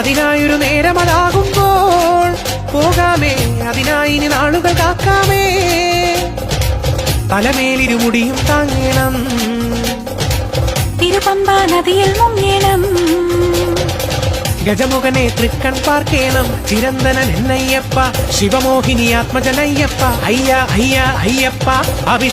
അതിനായൊരു നേരമതാകുമ്പോൾ പോകാമേ, അതിനായി ഇനി നാളുകൾ കാക്കാമേ. തലമേലിരുമുടിയും താങ്ങണം, തിരുപമ്പാ നദിയിൽ മുങ്ങണം. ഗജമുഖനെ തൃക്കൺ പാർക്കേണം, ചിരന്തനൻ എന്നയ്യപ്പ, ശിവമോഹിനി ആത്മജനയ്യപ്പ. അയ്യ അയ്യ അയ്യപ്പ.